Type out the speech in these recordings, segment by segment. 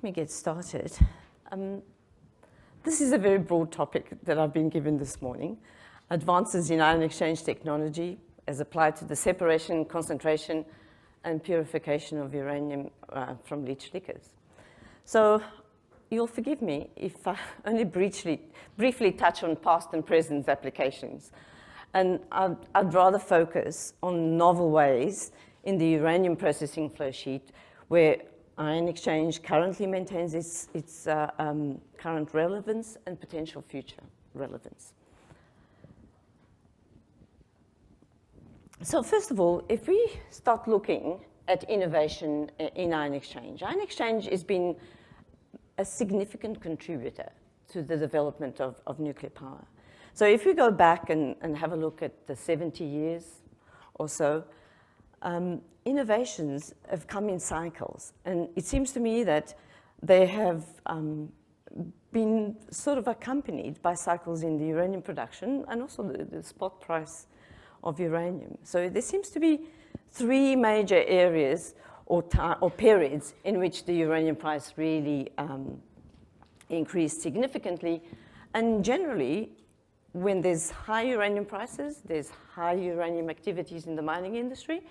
me get started. This is a very broad topic that I've been given this morning. Advances in ion exchange technology as applied to the separation, concentration, and purification of uranium from leach liquors. So you'll forgive me if I only briefly touch on past and present applications. And I'd rather focus on novel ways in the uranium processing flow sheet where ion exchange currently maintains its current relevance and potential future relevance. So first of all, if we start looking at innovation in ion exchange has been a significant contributor to the development of nuclear power. So if we go back and have a look at the 70 years or so, innovations have come in cycles. And it seems to me that they have been sort of accompanied by cycles in the uranium production and also the spot price of uranium. So there seems to be three major areas or periods in which the uranium price really increased significantly. And generally, when there's high uranium prices, there's high uranium activities in the mining industry,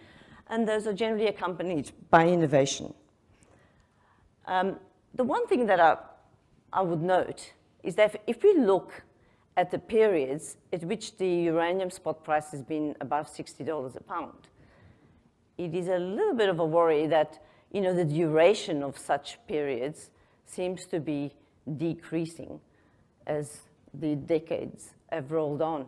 and those are generally accompanied by innovation. The one thing that I would note is that if we look at the periods at which the uranium spot price has been above $60 a pound, it is a little bit of a worry that the duration of such periods seems to be decreasing as the decades have rolled on.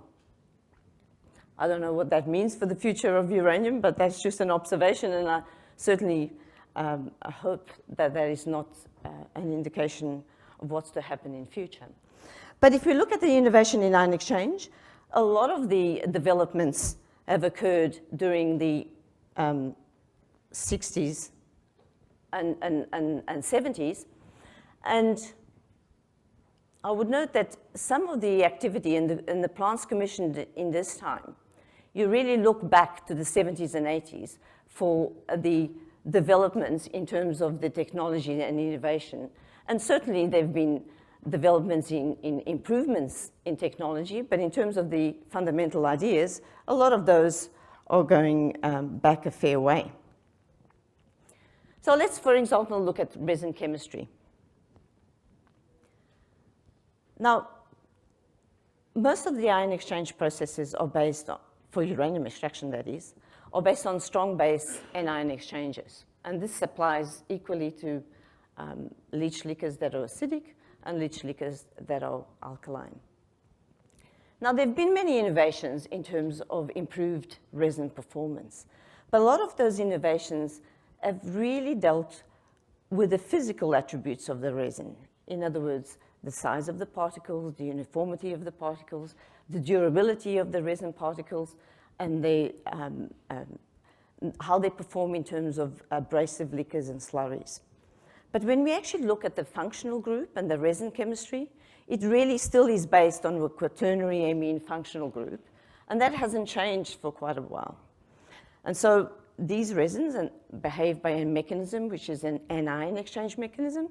I don't know what that means for the future of uranium, but that's just an observation, and I certainly I hope that that is not an indication of what's to happen in future. But if we look at the innovation in ion exchange, a lot of the developments have occurred during the 60s and 70s, and I would note that some of the activity in the plants commissioned in this time, you really look back to the 70s and 80s for the developments in terms of the technology and innovation. And certainly there have been developments in improvements in technology, but in terms of the fundamental ideas, a lot of those are going back a fair way. So let's, for example, look at resin chemistry. Now, most of the ion exchange processes are based on, for uranium extraction that is, are based on strong base anion exchanges. And this applies equally to leach liquors that are acidic and leach liquors that are alkaline. Now, there have been many innovations in terms of improved resin performance, but a lot of those innovations have really dealt with the physical attributes of the resin. In other words, the size of the particles, the uniformity of the particles, the durability of the resin particles, and how they perform in terms of abrasive liquors and slurries. But when we actually look at the functional group and the resin chemistry, it really still is based on a quaternary amine functional group, and that hasn't changed for quite a while. And so these resins behave by a mechanism which is an anion exchange mechanism.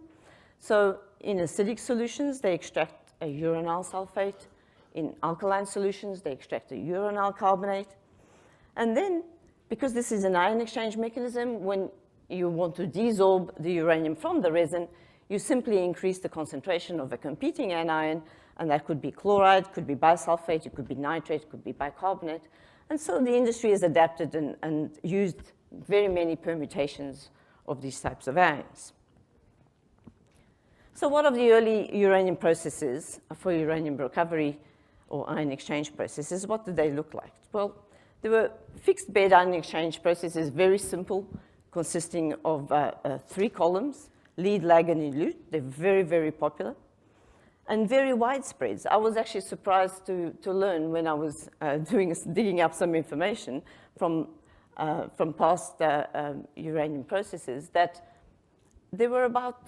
So in acidic solutions, they extract a uranyl sulfate. In alkaline solutions, they extract a uranyl carbonate. And then, because this is an ion exchange mechanism, when you want to desorb the uranium from the resin, you simply increase the concentration of a competing anion, and that could be chloride, could be bisulfate, it could be nitrate, it could be bicarbonate. And so the industry has adapted and used very many permutations of these types of ions. So what are the early uranium processes for uranium recovery or ion exchange processes? What did they look like? Well, there were fixed bed ion exchange processes, very simple, consisting of 3 columns, lead, lag, and dilute. They're very, very popular and very widespread. I was actually surprised to learn when I was digging up some information from past uranium processes that there were about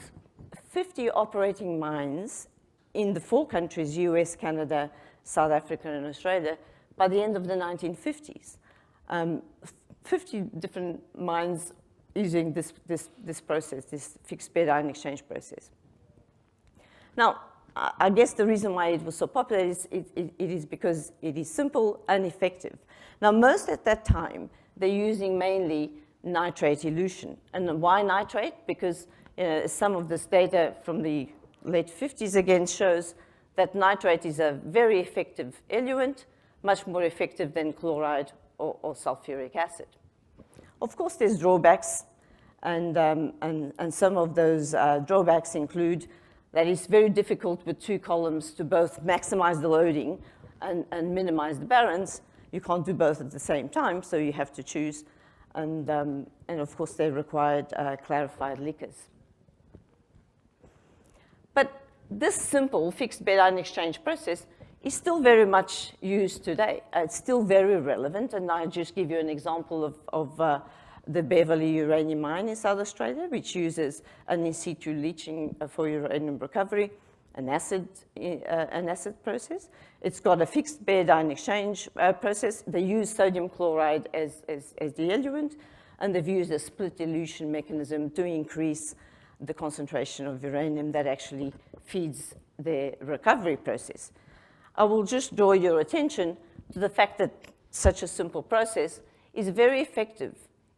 50 operating mines in the 4 countries, US, Canada, South Africa, and Australia, by the end of the 1950s. 50 different mines using this process, this fixed bed ion exchange process. Now, I guess the reason why it was so popular is it is because it is simple and effective. Now, most at that time, they're using mainly nitrate elution. And why nitrate? Because some of this data from the late 50s again shows that nitrate is a very effective eluent, much more effective than chloride or sulfuric acid. Of course, there's drawbacks, and some of those drawbacks include that it's very difficult with two columns to both maximize the loading and minimize the barons. You can't do both at the same time, so you have to choose. And of course, they required clarified liquors. But this simple fixed bed ion exchange process is still very much used today. It's still very relevant, and I'll just give you an example of the Beverly uranium mine in South Australia, which uses an in-situ leaching for uranium recovery, an acid process. It's got a fixed bed ion exchange process. They use sodium chloride as the eluent, and they've used a split dilution mechanism to increase the concentration of uranium that actually feeds their recovery process. I will just draw your attention to the fact that such a simple process is very effective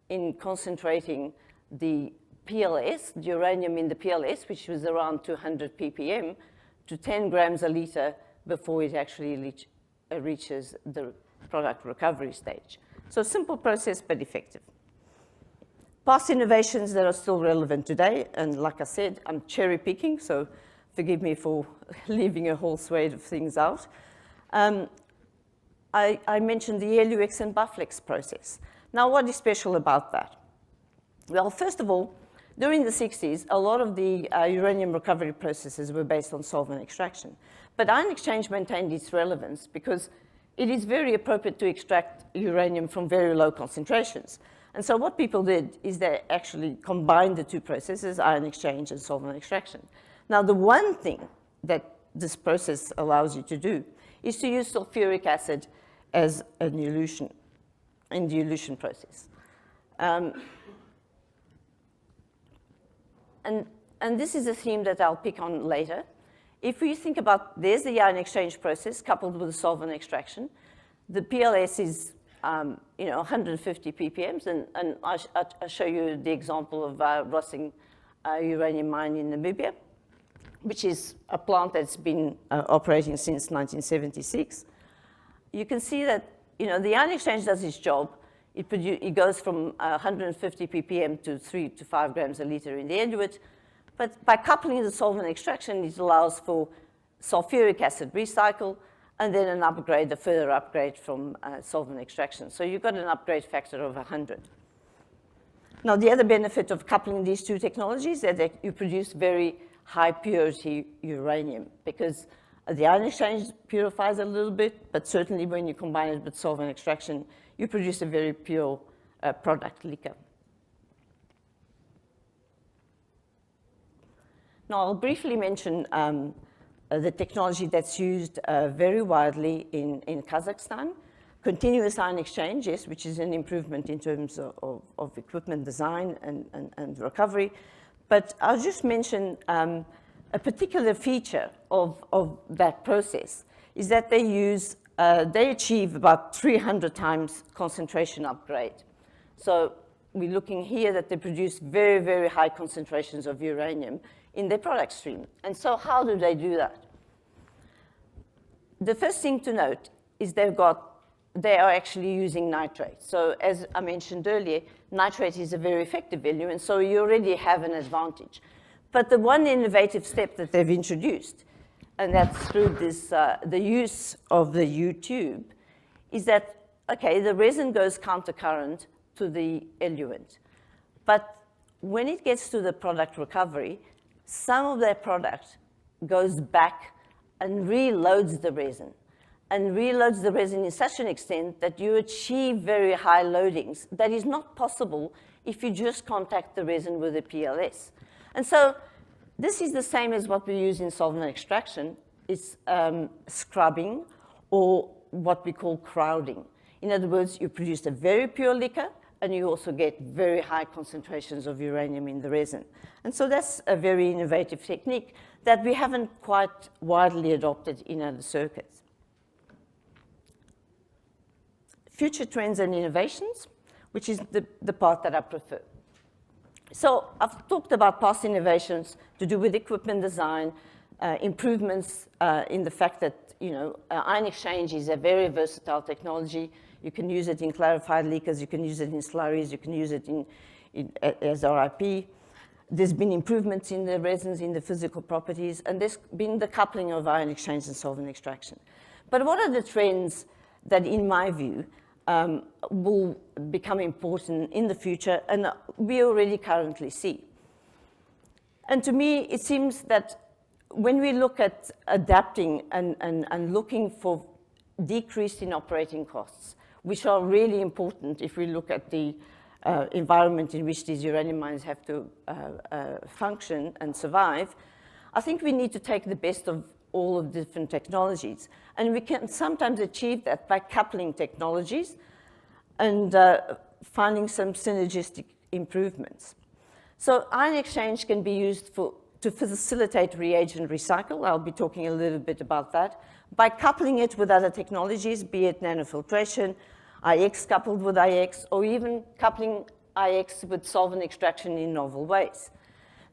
in concentrating the PLS, the uranium in the PLS, which was around 200 ppm, to 10 grams a liter before it actually reaches the product recovery stage. So simple process, but effective. Past innovations that are still relevant today, and like I said, I'm cherry picking, so forgive me for leaving a whole swathe of things out. I mentioned the ELLUEX and Bufflex process. Now, what is special about that? Well, first of all, during the 60s, a lot of the uranium recovery processes were based on solvent extraction. But ion exchange maintained its relevance because it is very appropriate to extract uranium from very low concentrations. And so what people did is they actually combined the two processes, ion exchange and solvent extraction. Now, the one thing that this process allows you to do is to use sulfuric acid as an elution in the elution process. And this is a theme that I'll pick on later. If we think about, there's the ion exchange process coupled with the solvent extraction. The PLS is 150 ppm, and I'll show you the example of Resin uranium mine in Namibia, which is a plant that's been operating since 1976. You can see that the ion exchange does its job. It goes from 150 ppm to 3 to 5 grams a liter in the eluate. But by coupling the solvent extraction, it allows for sulfuric acid recycle, and then an upgrade, a further upgrade from solvent extraction. So you've got an upgrade factor of 100. Now, the other benefit of coupling these two technologies is that you produce very high purity uranium, because the ion exchange purifies a little bit, but certainly when you combine it with solvent extraction, you produce a very pure product liquor. Now, I'll briefly mention the technology that's used very widely in Kazakhstan. Continuous ion exchange, yes, which is an improvement in terms of equipment design and recovery. But I'll just mention a particular feature of that process is that they achieve about 300 times concentration upgrade. So we're looking here that they produce very, very high concentrations of uranium in their product stream. And so how do they do that? The first thing to note is they are actually using nitrate. So as I mentioned earlier, nitrate is a very effective eluent, so you already have an advantage. But the one innovative step that they've introduced, and that's through this, the use of the U-tube, is that, okay, the resin goes countercurrent to the eluent. But when it gets to the product recovery, some of that product goes back and reloads the resin, and reloads the resin in such an extent that you achieve very high loadings that is not possible if you just contact the resin with a PLS. And so this is the same as what we use in solvent extraction. It's scrubbing, or what we call crowding. In other words, you produce a very pure liquor, and you also get very high concentrations of uranium in the resin. And so that's a very innovative technique that we haven't quite widely adopted in other circuits. Future trends and innovations, which is the part that I prefer. So I've talked about past innovations to do with equipment design, improvements in the fact that, ion exchange is a very versatile technology. You can use it in clarified leakers, you can use it in slurries, you can use it as RIP. There's been improvements in the resins, in the physical properties, and there's been the coupling of ion exchange and solvent extraction. But what are the trends that, in my view, will become important in the future, and we already currently see? And to me, it seems that when we look at adapting and looking for decrease in operating costs, which are really important if we look at the environment in which these uranium mines have to function and survive, I think we need to take the best of all of the different technologies. And we can sometimes achieve that by coupling technologies and finding some synergistic improvements. So ion exchange can be used to facilitate reagent recycle. I'll be talking a little bit about that. By coupling it with other technologies, be it nanofiltration, IX coupled with IX, or even coupling IX with solvent extraction in novel ways.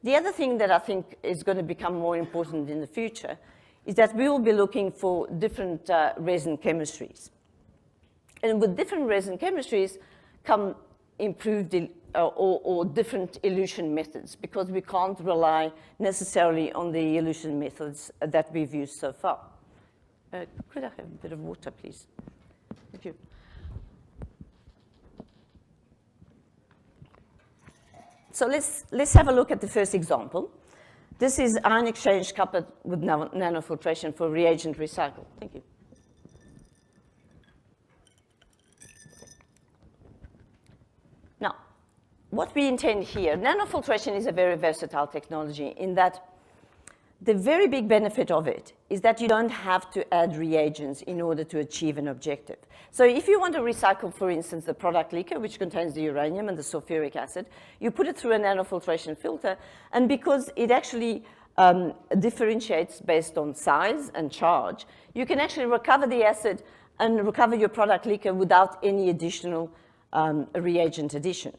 The other thing that I think is going to become more important in the future is that we will be looking for different resin chemistries. And with different resin chemistries come improved or different elution methods, because we can't rely necessarily on the elution methods that we've used so far. Could I have a bit of water, please? Thank you. So let's have a look at the first example. This is ion exchange coupled with nanofiltration for reagent recycle. Thank you. Now, what we intend here, nanofiltration is a very versatile technology in that the very big benefit of it is that you don't have to add reagents in order to achieve an objective. So if you want to recycle, for instance, the product leaker, which contains the uranium and the sulfuric acid, you put it through a nanofiltration filter, and because it actually differentiates based on size and charge, you can actually recover the acid and recover your product leaker without any additional reagent addition.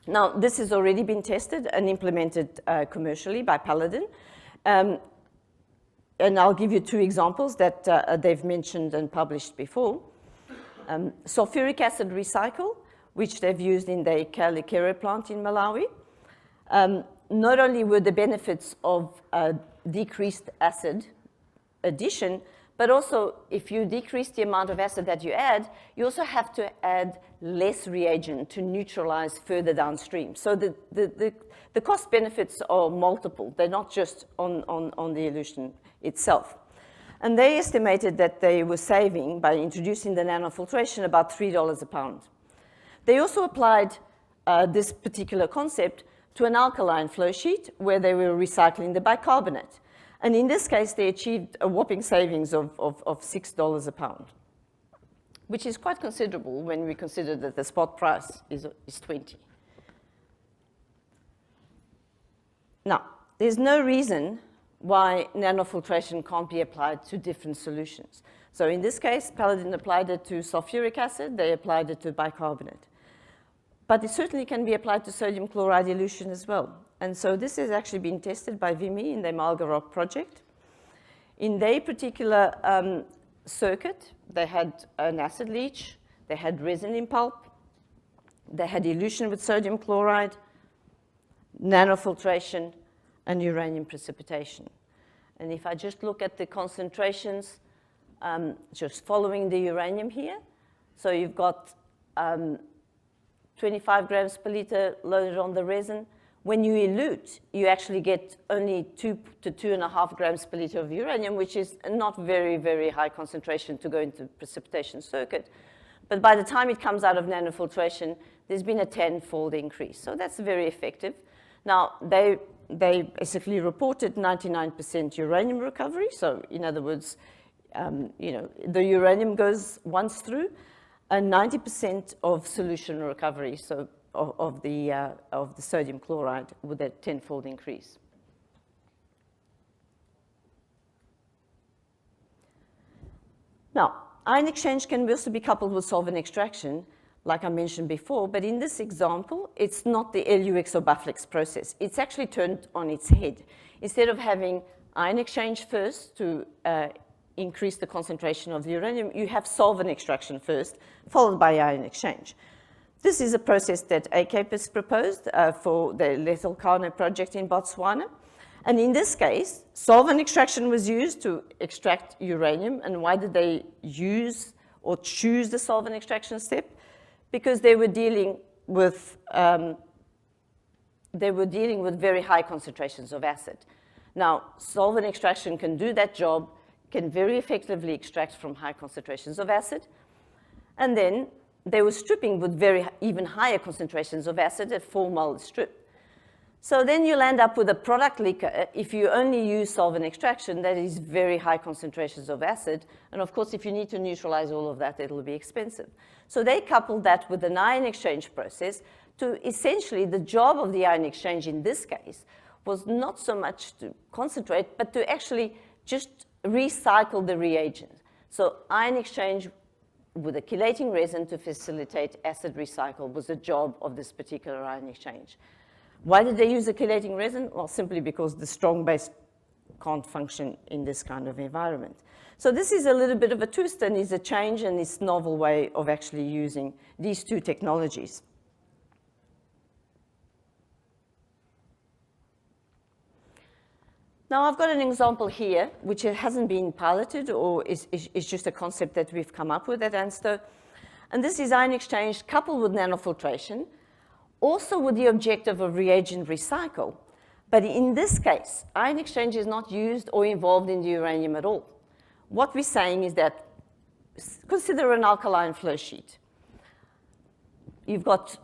Now, this has already been tested and implemented commercially by Paladin. And I'll give you two examples that they've mentioned and published before. Sulfuric acid recycle, which they've used in the Kalikere plant in Malawi. Not only were the benefits of decreased acid addition, but also if you decrease the amount of acid that you add, you also have to add less reagent to neutralize further downstream. So the cost benefits are multiple. They're not just on the elution itself. And they estimated that they were saving, by introducing the nanofiltration, about $3 a pound. They also applied this particular concept to an alkaline flow sheet where they were recycling the bicarbonate. And in this case, they achieved a whopping savings of $6 a pound, which is quite considerable when we consider that the spot price is 20. Now, there's no reason why nanofiltration can't be applied to different solutions. So in this case, Paladin applied it to sulfuric acid, they applied it to bicarbonate. But it certainly can be applied to sodium chloride elution as well. And so this has actually been tested by Vimy in their Malgarok project. In their particular circuit, they had an acid leach, they had resin in pulp, they had elution with sodium chloride, nanofiltration, and uranium precipitation. And if I just look at the concentrations, just following the uranium here, so you've got 25 grams per liter loaded on the resin. When you elute, you actually get only 2 to 2.5 grams per liter of uranium, which is not very, very high concentration to go into precipitation circuit. But by the time it comes out of nanofiltration, there's been a 10-fold increase. So that's very effective. Now, they basically reported 99% uranium recovery. So in other words, the uranium goes once through. 90% of solution recovery, so of the sodium chloride with a 10-fold increase. Now, ion exchange can also be coupled with solvent extraction, like I mentioned before, but in this example, it's not the ELLUEX or Bufflex process. It's actually turned on its head. Instead of having ion exchange first to increase the concentration of the uranium, you have solvent extraction first, followed by ion exchange. This is a process that ACAPE has proposed for the lethal carnate project in Botswana. And in this case, solvent extraction was used to extract uranium. And why did they use or choose the solvent extraction step? Because they were dealing with very high concentrations of acid. Now, solvent extraction can do that job, can very effectively extract from high concentrations of acid. And then they were stripping with even higher concentrations of acid at 4 mol strip. So then you'll end up with a product liquor if you only use solvent extraction that is very high concentrations of acid. And of course, if you need to neutralize all of that, it'll be expensive. So they coupled that with an ion exchange process to essentially the job of the ion exchange in this case was not so much to concentrate, but to actually just recycle the reagent. So ion exchange with a chelating resin to facilitate acid recycle was the job of this particular ion exchange. Why did they use a chelating resin? Well, simply because the strong base can't function in this kind of environment. So this is a little bit of a twist and is a change in this novel way of actually using these two technologies. Now I've got an example here, which hasn't been piloted or is just a concept that we've come up with at ANSTO. And this is ion exchange coupled with nanofiltration, also with the objective of reagent recycle. But in this case, ion exchange is not used or involved in the uranium at all. What we're saying is that, consider an alkaline flow sheet. You've got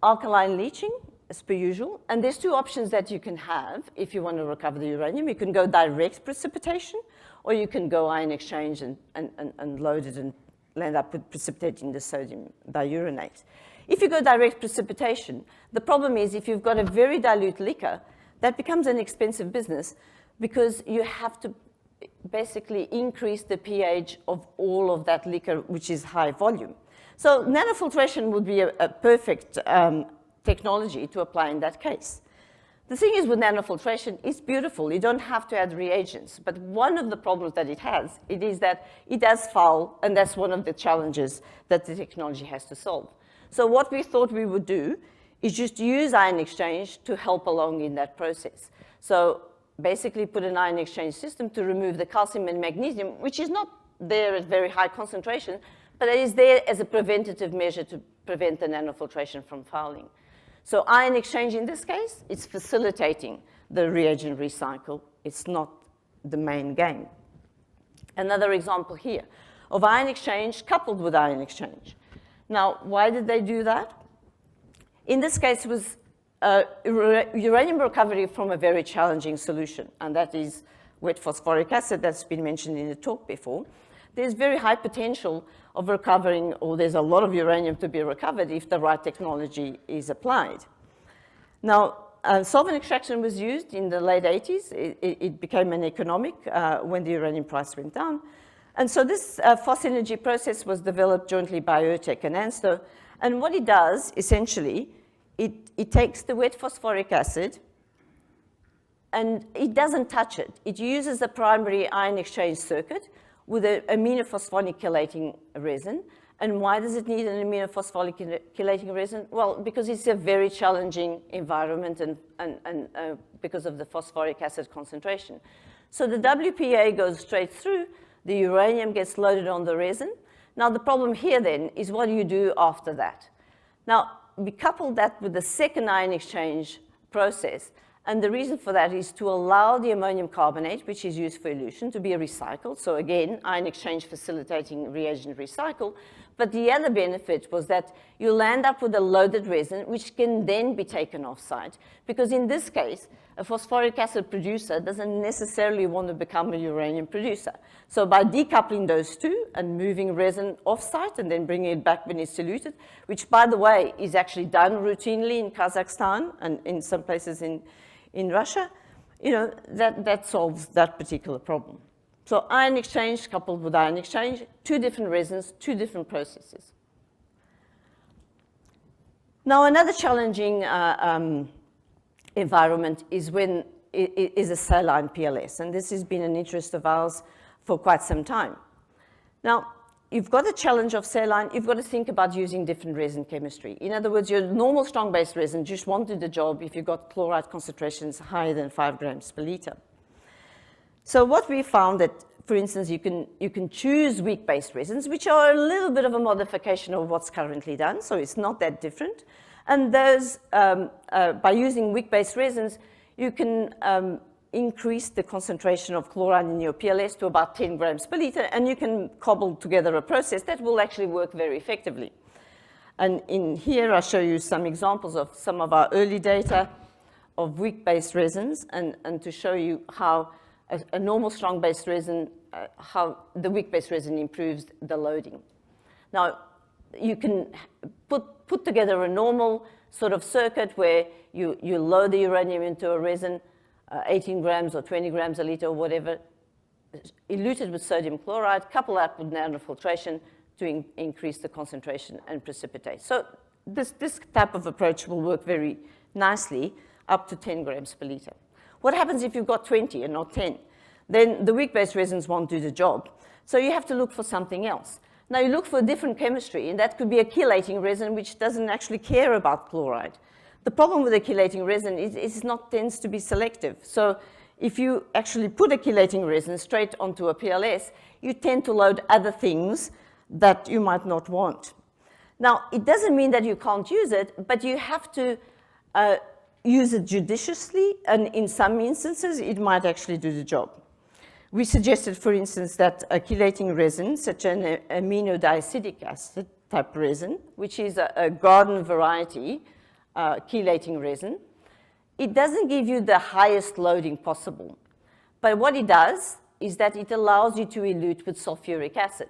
alkaline leaching, as per usual, and there's two options that you can have if you want to recover the uranium. You can go direct precipitation, or you can go ion exchange and load it and end up with precipitating the sodium diuranate. If you go direct precipitation, the problem is if you've got a very dilute liquor, that becomes an expensive business because you have to basically increase the pH of all of that liquor, which is high volume. So nanofiltration would be a perfect technology to apply in that case. The thing is with nanofiltration, it's beautiful. You don't have to add reagents. But one of the problems that it is that it does foul, and that's one of the challenges that the technology has to solve. So what we thought we would do is just use ion exchange to help along in that process. So basically put an ion exchange system to remove the calcium and magnesium, which is not there at very high concentration, but it is there as a preventative measure to prevent the nanofiltration from fouling. So ion exchange in this case, it's facilitating the reagent recycle. It's not the main game. Another example here of ion exchange coupled with ion exchange. Now, why did they do that? In this case, it was uranium recovery from a very challenging solution, and that is wet phosphoric acid that's been mentioned in the talk before. There's very high potential of recovering, or there's a lot of uranium to be recovered if the right technology is applied. Now, solvent extraction was used in the late 80s. It became an economic when the uranium price went down. And so this phos energy process was developed jointly by URTEC and ANSTO. And what it does, essentially, it takes the wet phosphoric acid, and it doesn't touch it. It uses a primary ion exchange circuit with an aminophosphonic chelating resin. And why does it need an aminophosphonic chelating resin? Well, because it's a very challenging environment and because of the phosphoric acid concentration. So the WPA goes straight through, the uranium gets loaded on the resin. Now the problem here then is what do you do after that? Now, we couple that with the second ion exchange process. And the reason for that is to allow the ammonium carbonate, which is used for elution, to be recycled. So again, ion exchange facilitating reagent recycle. But the other benefit was that you'll end up with a loaded resin, which can then be taken off-site. Because in this case, a phosphoric acid producer doesn't necessarily want to become a uranium producer. So by decoupling those two and moving resin off-site and then bringing it back when it's diluted, which, by the way, is actually done routinely in Kazakhstan and in some places in Russia, that solves that particular problem. So ion exchange coupled with ion exchange, two different resins, two different processes. Now, another challenging environment is when it is a saline PLS, and this has been an interest of ours for quite some time. Now, you've got a challenge of saline, you've got to think about using different resin chemistry. In other words, your normal strong-base resin just won't do the job if you've got chloride concentrations higher than 5 grams per liter. So what we found that, for instance, you can choose weak-based resins, which are a little bit of a modification of what's currently done, so it's not that different. And those, by using weak-based resins, you can increase the concentration of chloride in your PLS to about 10 grams per liter, and you can cobble together a process that will actually work very effectively. And in here, I show you some examples of some of our early data of weak-based resins, and to show you how a normal strong-based resin, how the weak-based resin improves the loading. Now, you can put together a normal sort of circuit where you load the uranium into a resin, 18 grams or 20 grams a liter or whatever, elute it with sodium chloride, couple that with nanofiltration to increase the concentration and precipitate. So this type of approach will work very nicely up to 10 grams per liter. What happens if you've got 20 and not 10? Then the weak-based resins won't do the job. So you have to look for something else. Now you look for a different chemistry, and that could be a chelating resin which doesn't actually care about chloride. The problem with a chelating resin is it tends to be selective. So if you actually put a chelating resin straight onto a PLS, you tend to load other things that you might not want. Now, it doesn't mean that you can't use it, but you have to use it judiciously, and in some instances, it might actually do the job. We suggested, for instance, that a chelating resin, such an amino-diacetic acid type resin, which is a garden variety chelating resin, it doesn't give you the highest loading possible. But what it does is that it allows you to elute with sulfuric acid.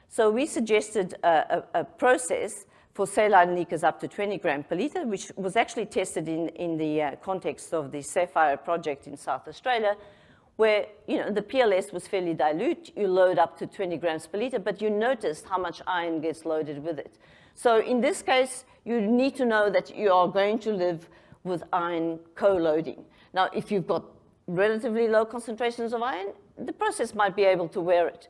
So we suggested a process for saline leakers up to 20 grams per liter, which was actually tested in the context of the Sapphire project in South Australia, where the PLS was fairly dilute. You load up to 20 grams per liter, but you noticed how much iron gets loaded with it. So in this case, you need to know that you are going to live with iron co-loading. Now, if you've got relatively low concentrations of iron, the process might be able to wear it.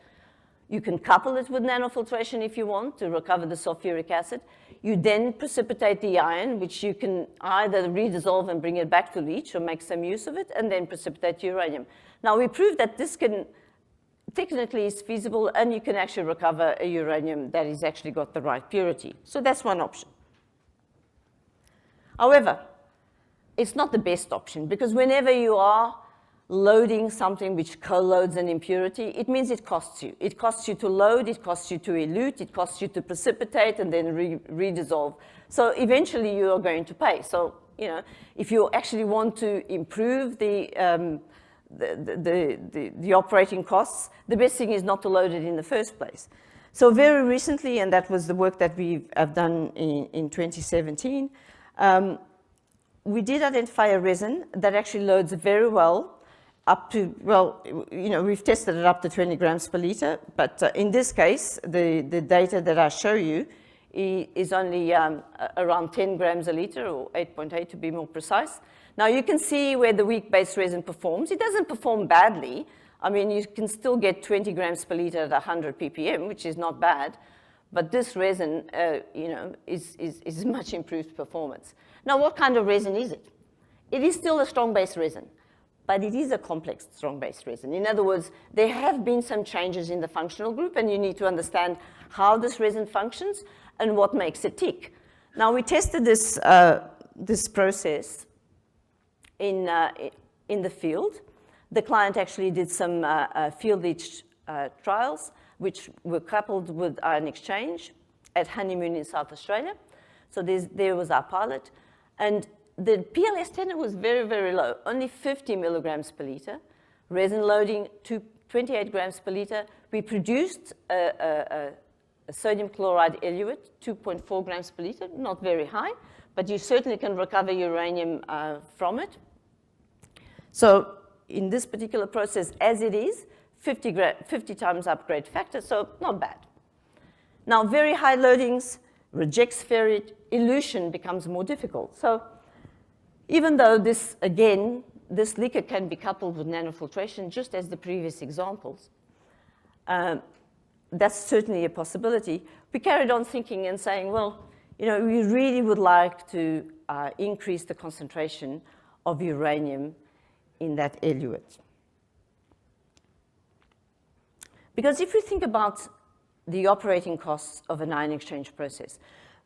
You can couple it with nanofiltration if you want to recover the sulfuric acid. You then precipitate the iron, which you can either redissolve and bring it back to leach or make some use of it, and then precipitate uranium. Now, we proved that this technically is feasible, and you can actually recover a uranium that has actually got the right purity. So that's one option. However, it's not the best option, because whenever you are loading something which co-loads an impurity, it means it costs you. It costs you to load, it costs you to elute, it costs you to precipitate and then redissolve. So eventually you are going to pay. So, if you actually want to improve the operating costs, the best thing is not to load it in the first place. So very recently, and that was the work that we have done in 2017, we did identify a resin that actually loads very well up to, we've tested it up to 20 grams per liter, but in this case, the data that I show you is only around 10 grams a liter, or 8.8 to be more precise. Now you can see where the weak-based resin performs. It doesn't perform badly. I mean, you can still get 20 grams per liter at 100 ppm, which is not bad, but this resin, is much improved performance. Now, what kind of resin is it? It is still a strong-base resin, but it is a complex strong-base resin. In other words, there have been some changes in the functional group, and you need to understand how this resin functions and what makes it tick. Now, we tested this process in the field. The client actually did some field leach trials, which were coupled with ion exchange at Honeymoon in South Australia. So there was our pilot. And the PLS tenor was very, very low, only 50 milligrams per liter. Resin loading, 28 grams per liter. We produced a sodium chloride eluate, 2.4 grams per liter, not very high, but you certainly can recover uranium from it. So in this particular process, as it is, 50 times upgrade factor, so not bad. Now, very high loadings, rejects ferrite, elution becomes more difficult. So even though this, again, this liquor can be coupled with nanofiltration, just as the previous examples, that's certainly a possibility. We carried on thinking and saying, well, you know, we really would like to increase the concentration of uranium in that eluate. Because if we think about the operating costs of an ion exchange process,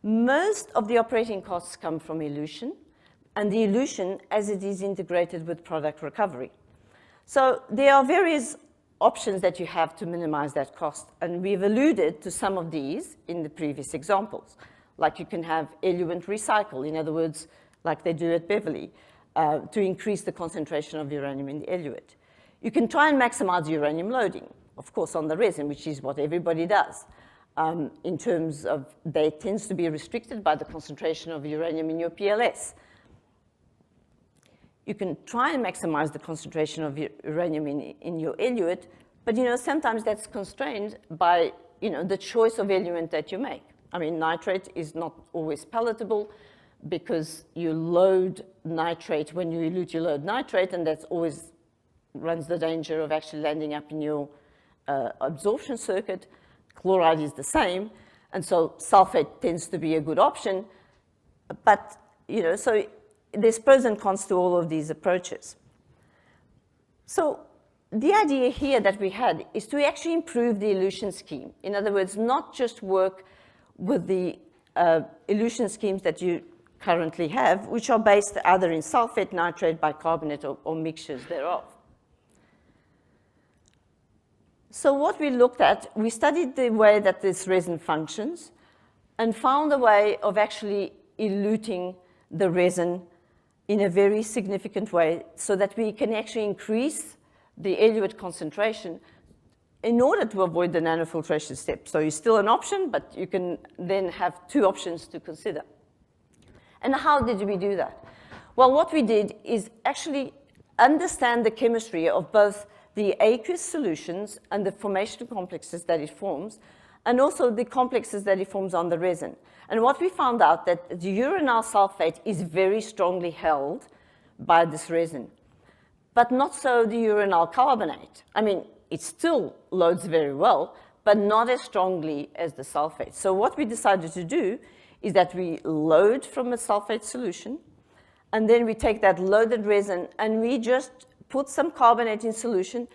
most of the operating costs come from elution, and the elution as it is integrated with product recovery. So there are various options that you have to minimize that cost, and we've alluded to some of these in the previous examples. Like you can have eluent recycle, in other words, like they do at Beverly, to increase the concentration of uranium in the eluate. You can try and maximize uranium loading, of course, on the resin, which is what everybody does. In terms of, they tends to be restricted by the concentration of uranium in your PLS. You can try and maximize the concentration of uranium in your eluate, but you know, sometimes that's constrained by the choice of eluent that you make. I mean, nitrate is not always palatable because you load nitrate, when you elute, you load nitrate, and that's always runs the danger of actually landing up in your absorption circuit. Chloride is the same, and so sulfate tends to be a good option. But, so there's pros and cons to all of these approaches. So the idea here that we had is to actually improve the elution scheme. In other words, not just work with the elution schemes that you currently have, which are based either in sulfate, nitrate, bicarbonate, or mixtures thereof. So what we looked at, we studied the way that this resin functions and found a way of actually eluting the resin in a very significant way so that we can actually increase the eluate concentration in order to avoid the nanofiltration step. So it's still an option, but you can then have two options to consider. And how did we do that? Well, what we did is actually understand the chemistry of both the aqueous solutions and the formation complexes that it forms, and also the complexes that it forms on the resin. And what we found out that the uranyl sulfate is very strongly held by this resin, but not so the uranyl carbonate. I mean, it still loads very well, but not as strongly as the sulfate. So what we decided to do is that we load from a sulfate solution, and then we take that loaded resin and we just put some carbonate in solution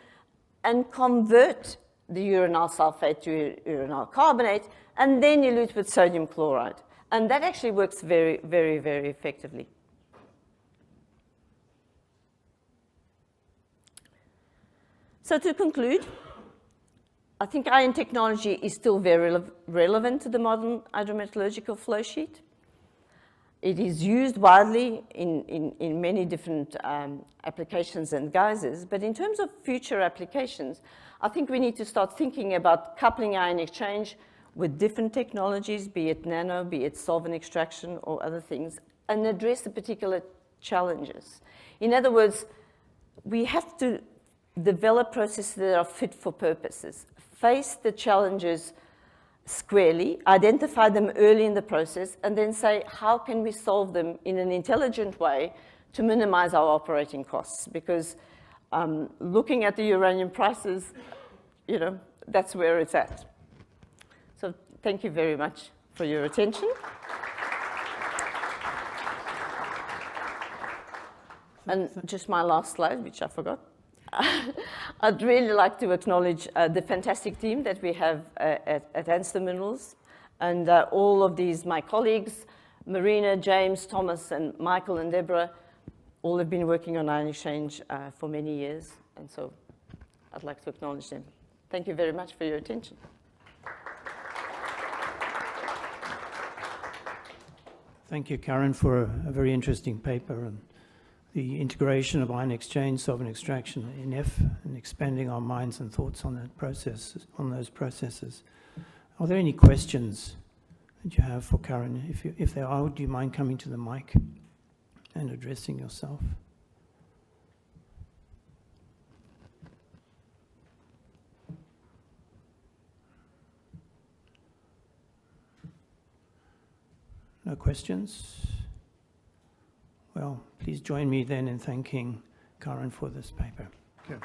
and convert the uranyl sulfate to uranyl carbonate, and then elute with sodium chloride. And that actually works very, very, very effectively. So to conclude, I think ion technology is still very relevant to the modern hydrometallurgical flow sheet. It is used widely in many different applications and guises, but in terms of future applications, I think we need to start thinking about coupling ion exchange with different technologies, be it nano, be it solvent extraction or other things, and address the particular challenges. In other words, we have to develop processes that are fit for purposes, face the challenges squarely, identify them early in the process, and then say, how can we solve them in an intelligent way to minimize our operating costs? Because looking at the uranium prices, that's where it's at. So thank you very much for your attention. And just my last slide, which I forgot. I'd really like to acknowledge the fantastic team that we have at ANSTO Minerals, and all of these, my colleagues, Marina, James, Thomas, and Michael and Deborah, all have been working on ion exchange for many years, and so I'd like to acknowledge them. Thank you very much for your attention. Thank you, Karin, for a very interesting paper on the integration of ion exchange, solvent extraction in F, and expanding our minds and thoughts on that process, on those processes. Are there any questions that you have for Karin? If there are, do you mind coming to the mic and addressing yourself? No questions? Well, please join me then in thanking Karin for this paper. Okay.